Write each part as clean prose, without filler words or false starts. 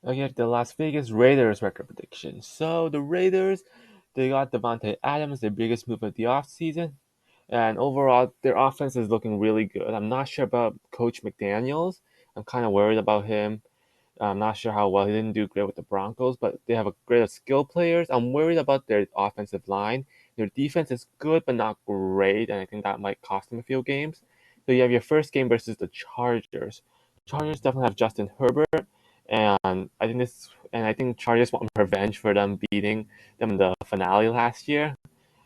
Okay, the Las Vegas Raiders record prediction. So the Raiders, they got Devontae Adams, their biggest move of the offseason. And overall, their offense is looking really good. I'm not sure about Coach McDaniels. I'm kind of worried about him. I'm not sure how well he didn't do great with the Broncos, but they have a great skill players. I'm worried about their offensive line. Their defense is good, but not great, and I think that might cost them a few games. So you have your first game versus the Chargers. Chargers definitely have Justin Herbert, and I think Chargers want revenge for them beating them in the finale last year.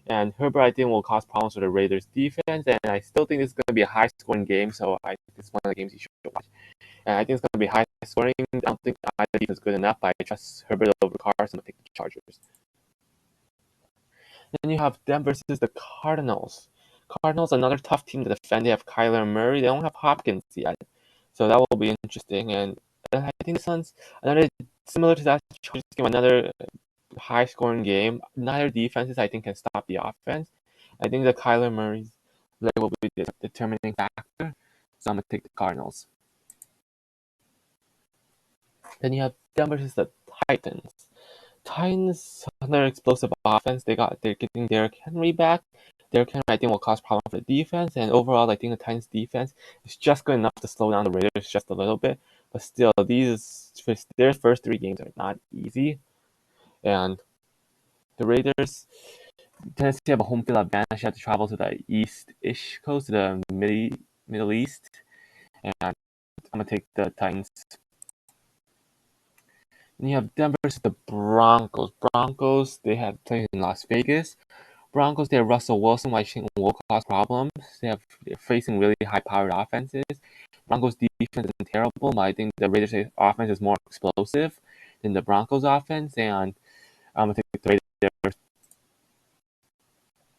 And Herbert, I think, will cause problems for the Raiders defense, and I still think it's going to be a high-scoring game. So I think it's one of the games you should watch. And I think it's going to be high scoring. I don't think either team is good enough. I trust Herbert over Carr, so I'm going to take the Chargers. Then you have them versus the Cardinals. Cardinals, another tough team to defend. They have Kyler Murray. They don't have Hopkins yet. So that will be interesting. And I think this one's another similar to that Chargers game, another high scoring game. Neither defenses, I think, can stop the offense. I think the Kyler Murray's leg will be the determining factor. So I'm going to take the Cardinals. Then you have them versus the Titans. Titans, another explosive offense. They're getting Derrick Henry back. Derrick Henry, I think, will cause problems for the defense. And overall, I think the Titans defense is just good enough to slow down the Raiders just a little bit. But still, their first three games are not easy. And the Raiders, Tennessee have a home field advantage. You have to travel to the east-ish coast, to the Middle East. And I'm gonna take the Titans. And you have Denver versus the Broncos. Broncos, they have played in Las Vegas. Broncos, they have Russell Wilson, which I think will cause problems. They're facing really high-powered offenses. Broncos' defense isn't terrible, but I think the Raiders' offense is more explosive than the Broncos' offense, and I'm gonna take the Raiders.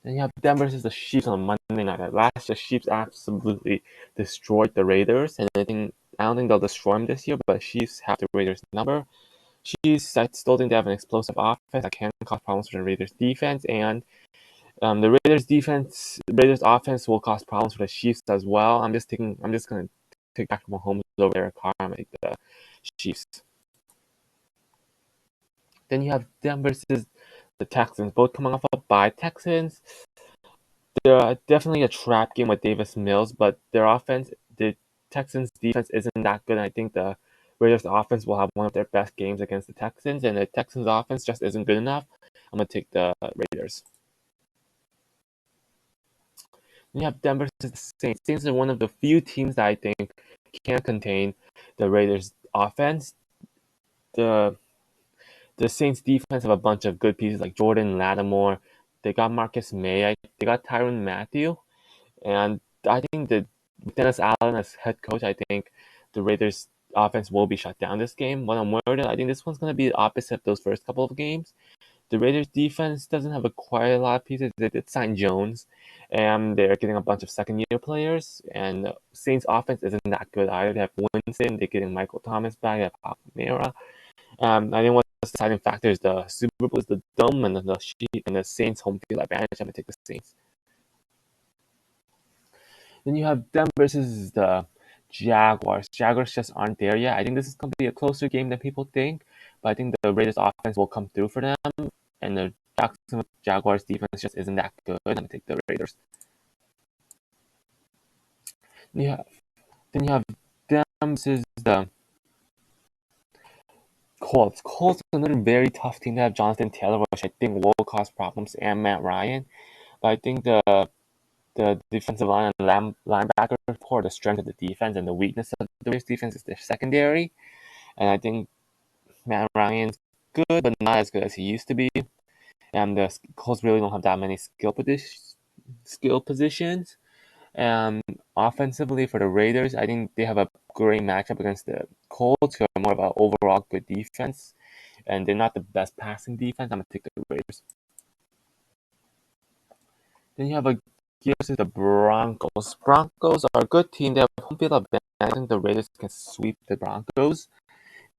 Then you have Denver versus the Chiefs on Monday night. Last year, Chiefs absolutely destroyed the Raiders, and I don't think they'll destroy them this year, but Chiefs have the Raiders number. I still think they have an explosive offense that can cause problems for the Raiders defense, and the Raiders offense will cause problems for the Chiefs as well. I'm just gonna take Patrick Mahomes over Derek Carr and make the Chiefs. Then you have them versus the Texans, both coming off a bye. Texans, they're definitely a trap game with Davis Mills, but the Texans defense isn't that good. And I think the Raiders offense will have one of their best games against the Texans, and the Texans offense just isn't good enough. I'm gonna take the Raiders. Then you have Denver versus the Saints. Saints are one of the few teams that I think can contain the Raiders offense. The the Saints defense have a bunch of good pieces like Jordan Lattimore. They got Marcus May. They got Tyron Matthew. And I think that with Dennis Allen as head coach, I think the Raiders offense will be shut down this game. But I'm worried, I think this one's going to be the opposite of those first couple of games. The Raiders defense doesn't have quite a lot of pieces. They did sign Jones, and they're getting a bunch of second-year players. And Saints offense isn't that good either. They have Winston. They're getting Michael Thomas back. They have Pop Mara. I think what's the deciding factor is the Super Bowl is the dome and the Saints home field advantage. I'm gonna take the Saints. Then you have them versus the Jaguars. Jaguars just aren't there yet. I think this is going to be a closer game than people think, but I think the Raiders offense will come through for them, and the Jacksonville Jaguars defense just isn't that good. I'm going to take the Raiders. Yeah. Then you have them versus the Colts. Colts are another very tough team. They have Jonathan Taylor, which I think will cause problems, and Matt Ryan. But I think the defensive line and linebacker core, the strength of the defense and the weakness of the Raiders defense is their secondary. And I think Matt Ryan's good, but not as good as he used to be. And the Colts really don't have that many skill positions. Offensively for the Raiders, I think they have a great matchup against the Colts, who are more of an overall good defense, and they're not the best passing defense. I'm gonna take the Raiders. Then you have a versus the Broncos. Broncos are a good team. They have home field advantage. I think the Raiders can sweep the Broncos.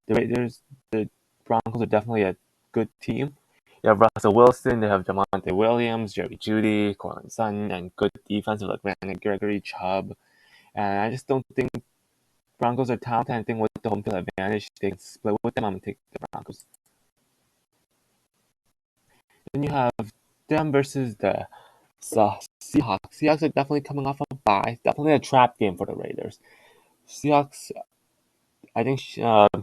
The Broncos are definitely a good team. You have Russell Wilson, they have Javonte Williams, Jerry Jeudy, Courtland Sutton, and good defensive like Randy Gregory, Chubb. And I just don't think Broncos are talented. I think with the home field advantage. They can split with them. I'm gonna take the Broncos. Then you have them versus the Seahawks. Seahawks are definitely coming off a bye. Definitely a trap game for the Raiders. Seahawks, I think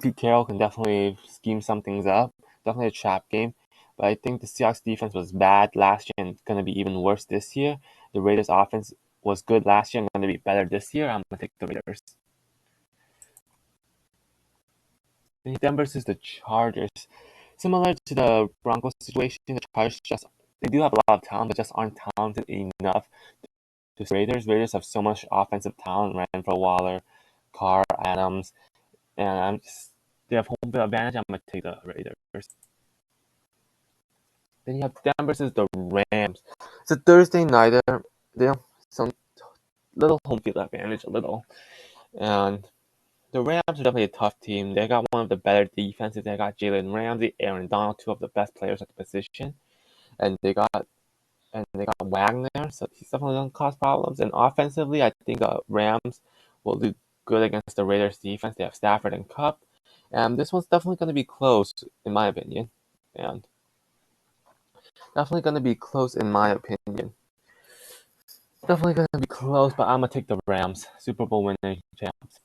Pete Carroll can definitely scheme some things up. Definitely a trap game. But I think the Seahawks defense was bad last year and it's going to be even worse this year. The Raiders offense was good last year and going to be better this year. I'm going to take the Raiders. Then versus the Chargers. Similar to the Broncos situation, the Chargers they do have a lot of talent, but just aren't talented enough. The Raiders have so much offensive talent. Renfrow, Waller, Carr, Adams, and they have home field advantage. I'm gonna take the Raiders. Then you have them versus the Rams. It's a Thursday nighter. They have some little home field advantage, a little, and the Rams are definitely a tough team. They got one of the better defenses. They got Jalen Ramsey, Aaron Donald, two of the best players at the position, and they got Wagner, so he's definitely gonna cause problems. And offensively, I think the Rams will do good against the Raiders defense. They have Stafford and Kupp, and this one's definitely gonna be close, in my opinion. And definitely gonna be close, in my opinion. Definitely gonna be close, but I'm gonna take the Rams, Super Bowl winning champs.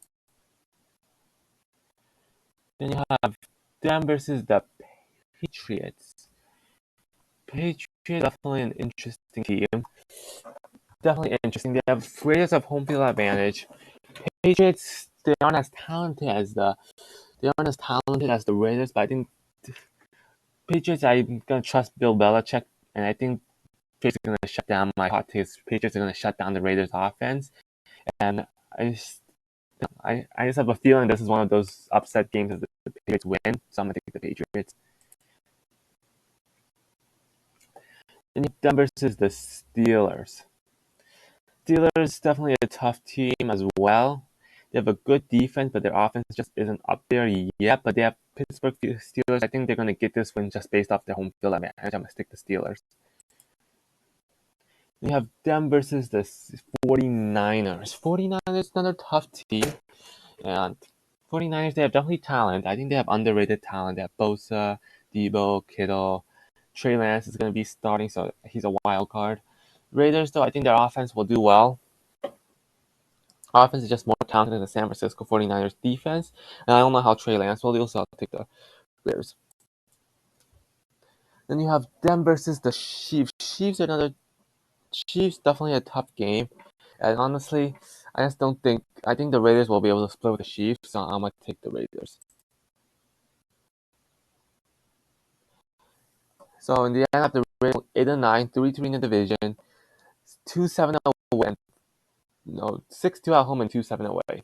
Then you have them versus the Patriots. Patriots definitely an interesting team. Definitely interesting. They have Raiders have home field advantage. Patriots they aren't as talented as the Raiders, but I think Patriots. I'm gonna trust Bill Belichick, and I think Patriots are gonna shut down my hot takes. Patriots are gonna shut down the Raiders offense, and I just have a feeling this is one of those upset games that the Patriots win, so I'm gonna take the Patriots. Then Denver versus the Steelers. Steelers definitely a tough team as well. They have a good defense, but their offense just isn't up there yet. But they have Pittsburgh Steelers. I think they're gonna get this win just based off their home field advantage. I'm gonna stick the Steelers. You have them versus the 49ers. 49ers another tough team. And 49ers, they have definitely talent. I think they have underrated talent. They have Bosa, Debo, Kittle. Trey Lance is going to be starting, so he's a wild card. Raiders, though, I think their offense will do well. Offense is just more talented than the San Francisco 49ers defense. And I don't know how Trey Lance will do, so I'll take the Raiders. Then you have them versus the Chiefs. Chiefs definitely a tough game. And honestly, I just don't think. I think the Raiders will be able to split with the Chiefs, so I'm going to take the Raiders. So in the end, after 8-9, 3-3 in the division, 2-7 away, no 6-2 at home and 2-7 away.